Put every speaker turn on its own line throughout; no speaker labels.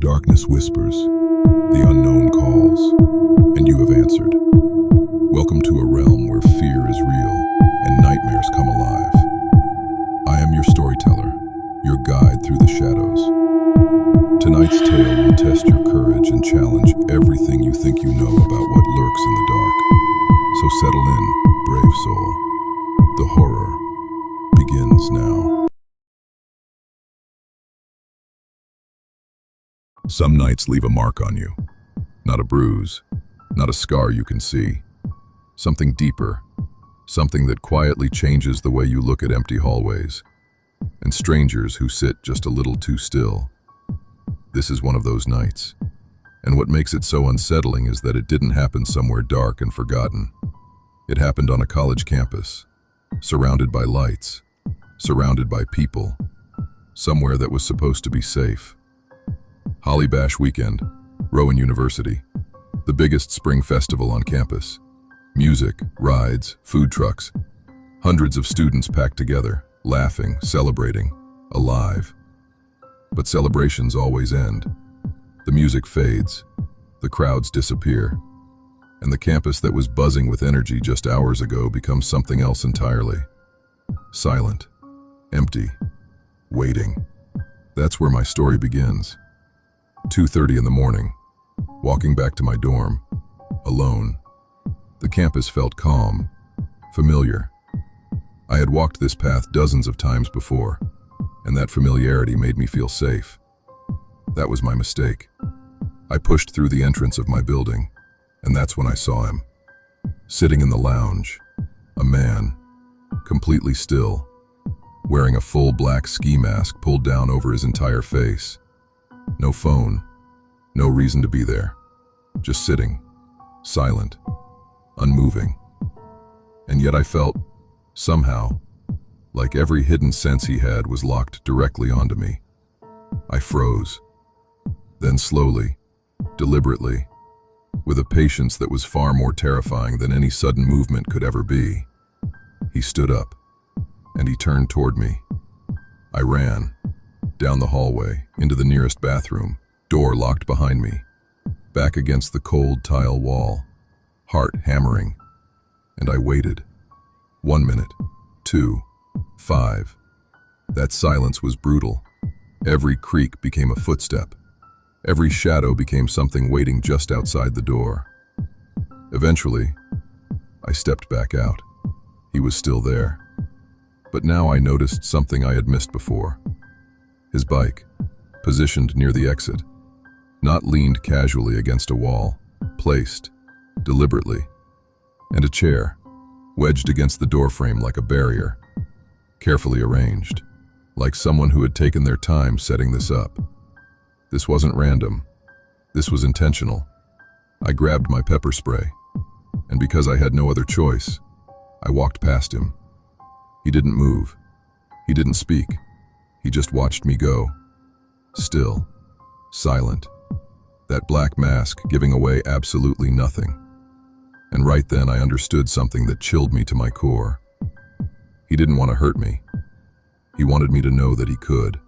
darkness whispers, the unknown calls, and you have answered. Welcome to a realm where fear is real and nightmares come alive. I am your storyteller, your guide through the shadows. Tonight's tale will test your courage and challenge everything you think you know about what lurks in the dark. So settle in, brave soul. The horror begins now. Some nights leave a mark on you. Not a bruise, not a scar you can see. Something deeper, something that quietly changes the way you look at empty hallways and strangers who sit just a little too still. This is one of those nights, and what makes it so unsettling is that it didn't happen somewhere dark and forgotten. It happened on a college campus, surrounded by lights, surrounded by people, somewhere that was supposed to be safe. Holly Bash Weekend, Rowan University, the biggest spring festival on campus. Music, rides, food trucks, hundreds of students packed together, laughing, celebrating, alive. But celebrations always end. The music fades, the crowds disappear, and the campus that was buzzing with energy just hours ago becomes something else entirely. Silent, empty, waiting. That's where my story begins. 2:30 in the morning, walking back to my dorm, alone. The campus felt calm, familiar. I had walked this path dozens of times before, and that familiarity made me feel safe. That was my mistake. I pushed through the entrance of my building, and that's when I saw him. Sitting in the lounge, a man, completely still, wearing a full black ski mask pulled down over his entire face. No phone, no reason to be there. Just sitting, silent, unmoving. And yet I felt, somehow, like every hidden sense he had was locked directly onto me. I froze. Then slowly, deliberately, with a patience that was far more terrifying than any sudden movement could ever be, he stood up, and he turned toward me. I ran, down the hallway, into the nearest bathroom, door locked behind me, back against the cold tile wall, heart hammering, and I waited. 1 minute, 2, 5. That silence was brutal. Every creak became a footstep. Every shadow became something waiting just outside the door. Eventually, I stepped back out. He was still there. But now I noticed something I had missed before. His bike, positioned near the exit, not leaned casually against a wall, placed, deliberately, and a chair, wedged against the doorframe like a barrier, carefully arranged, like someone who had taken their time setting this up. This wasn't random. This was intentional. I grabbed my pepper spray, and because I had no other choice, I walked past him. He didn't move. He didn't speak. He just watched me go. Still, silent. That black mask giving away absolutely nothing. And right then I understood something that chilled me to my core. He didn't want to hurt me. He wanted me to know that he could.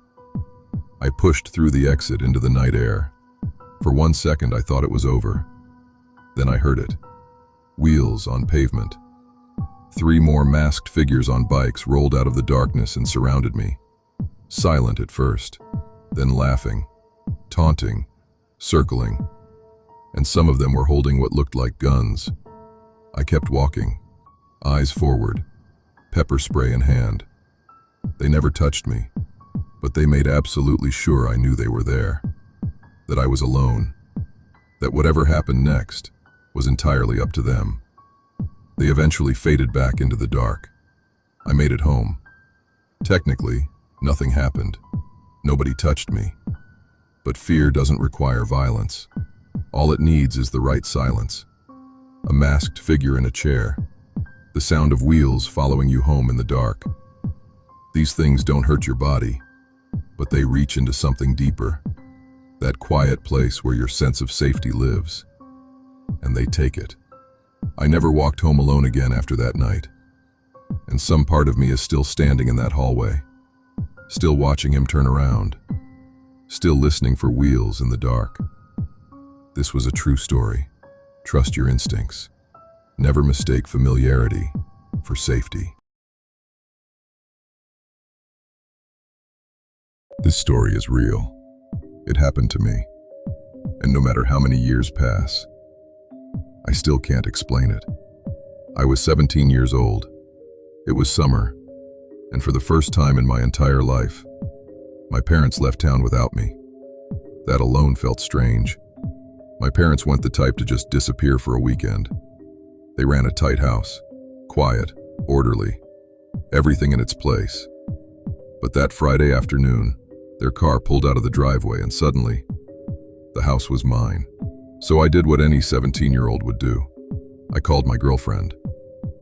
I pushed through the exit into the night air. For 1 second I thought it was over. Then I heard it. Wheels on pavement. 3 more masked figures on bikes rolled out of the darkness and surrounded me. Silent at first, then laughing, taunting, circling, and some of them were holding what looked like guns. I kept walking, eyes forward, pepper spray in hand. They never touched me, but they made absolutely sure I knew they were there, that I was alone, that whatever happened next was entirely up to them. They eventually faded back into the dark. I made it home. Technically, nothing happened. Nobody touched me. But fear doesn't require violence. All it needs is the right silence. A masked figure in a chair. The sound of wheels following you home in the dark. These things don't hurt your body, but they reach into something deeper. That quiet place where your sense of safety lives. And they take it. I never walked home alone again after that night. And some part of me is still standing in that hallway, still watching him turn around, still listening for wheels in the dark. This was a true story. Trust your instincts. Never mistake familiarity for safety. This story is real. It happened to me. And no matter how many years pass, I still can't explain it. I was 17 years old. It was summer, and for the first time in my entire life, my parents left town without me. That alone felt strange. My parents weren't the type to just disappear for a weekend. They ran a tight house, quiet, orderly, everything in its place. But that Friday afternoon, their car pulled out of the driveway and suddenly, the house was mine. So I did what any 17-year-old would do. I called my girlfriend.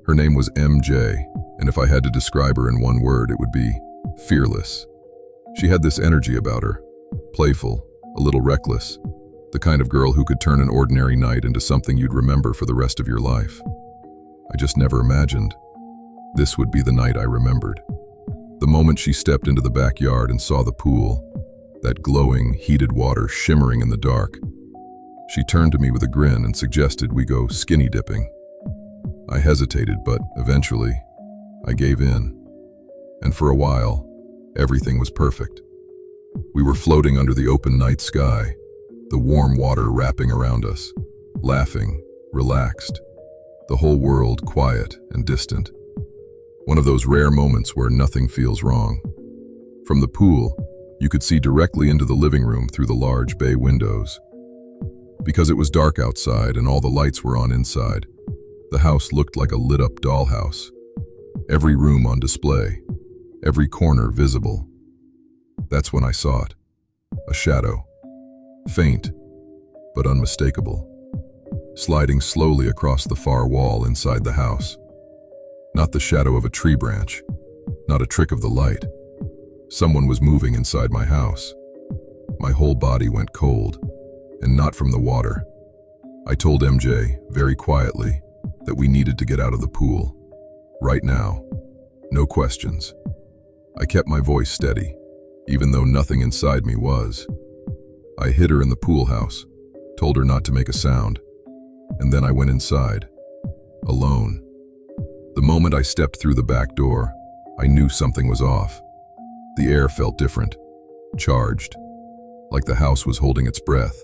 Her name was MJ, and if I had to describe her in one word, it would be fearless. She had this energy about her, playful, a little reckless, the kind of girl who could turn an ordinary night into something you'd remember for the rest of your life. I just never imagined this would be the night I remembered. The moment she stepped into the backyard and saw the pool, that glowing, heated water shimmering in the dark, she turned to me with a grin and suggested we go skinny dipping. I hesitated, but eventually, I gave in. And for a while, everything was perfect. We were floating under the open night sky, the warm water wrapping around us, laughing, relaxed, the whole world quiet and distant. One of those rare moments where nothing feels wrong. From the pool, you could see directly into the living room through the large bay windows. Because it was dark outside and all the lights were on inside, the house looked like a lit-up dollhouse. Every room on display, every corner visible. That's when I saw it. A shadow. Faint, but unmistakable. Sliding slowly across the far wall inside the house. Not the shadow of a tree branch. Not a trick of the light. Someone was moving inside my house. My whole body went cold, and not from the water. I told MJ, very quietly, that we needed to get out of the pool. Right now. No questions. I kept my voice steady, even though nothing inside me was. I hid her in the pool house, told her not to make a sound, and then I went inside, alone. The moment I stepped through the back door, I knew something was off. The air felt different, charged, like the house was holding its breath.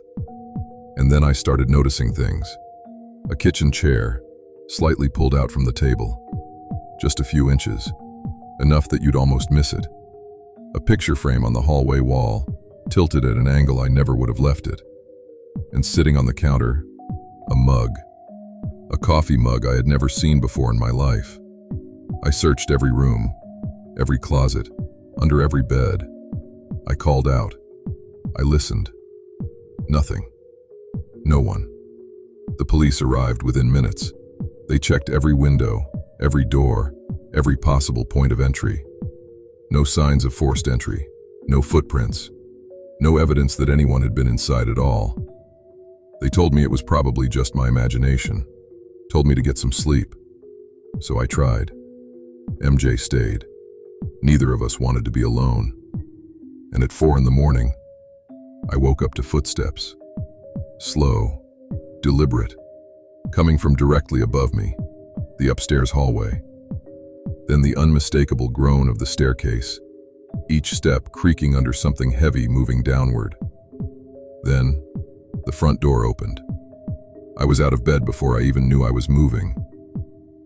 And then I started noticing things. A kitchen chair, slightly pulled out from the table. Just a few inches, enough that you'd almost miss it. A picture frame on the hallway wall, tilted at an angle I never would have left it. And sitting on the counter, a mug. A coffee mug I had never seen before in my life. I searched every room, every closet, under every bed. I called out. I listened. Nothing. No one. The police arrived within minutes. They checked every window, every door, every possible point of entry. No signs of forced entry, no footprints, no evidence that anyone had been inside at all. They told me it was probably just my imagination, told me to get some sleep. So I tried. MJ stayed. Neither of us wanted to be alone. And at 4 a.m, I woke up to footsteps. Slow, deliberate, coming from directly above me, the upstairs hallway. Then the unmistakable groan of the staircase, each step creaking under something heavy moving downward. Then, the front door opened. I was out of bed before I even knew I was moving.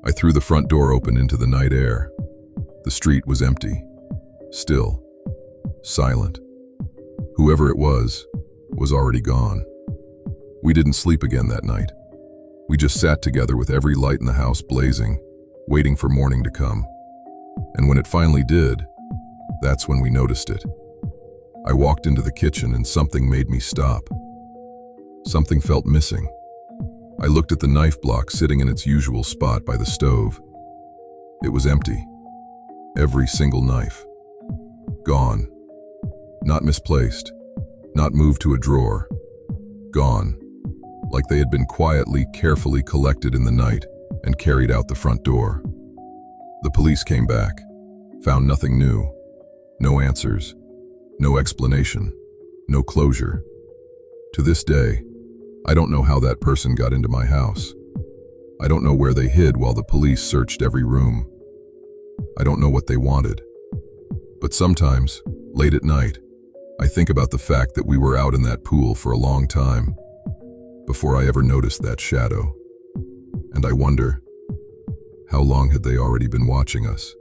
I threw the front door open into the night air. The street was empty, still, silent. Whoever it was already gone. We didn't sleep again that night. We just sat together with every light in the house blazing, waiting for morning to come. And when it finally did, that's when we noticed it. I walked into the kitchen and something made me stop. Something felt missing. I looked at the knife block sitting in its usual spot by the stove. It was empty. Every single knife. Gone. Not misplaced. Not moved to a drawer. Gone. Like they had been quietly, carefully collected in the night and carried out the front door. The police came back, found nothing new, no answers, no explanation, No closure. To this day, I don't know how that person got into my house. I don't know where they hid while the police searched every room. I don't know what they wanted. But sometimes, late at night, I think about the fact that we were out in that pool for a long time before I ever noticed that shadow. And I wonder, how long had they already been watching us?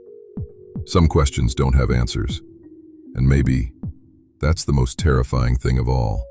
Some questions don't have answers, and maybe that's the most terrifying thing of all.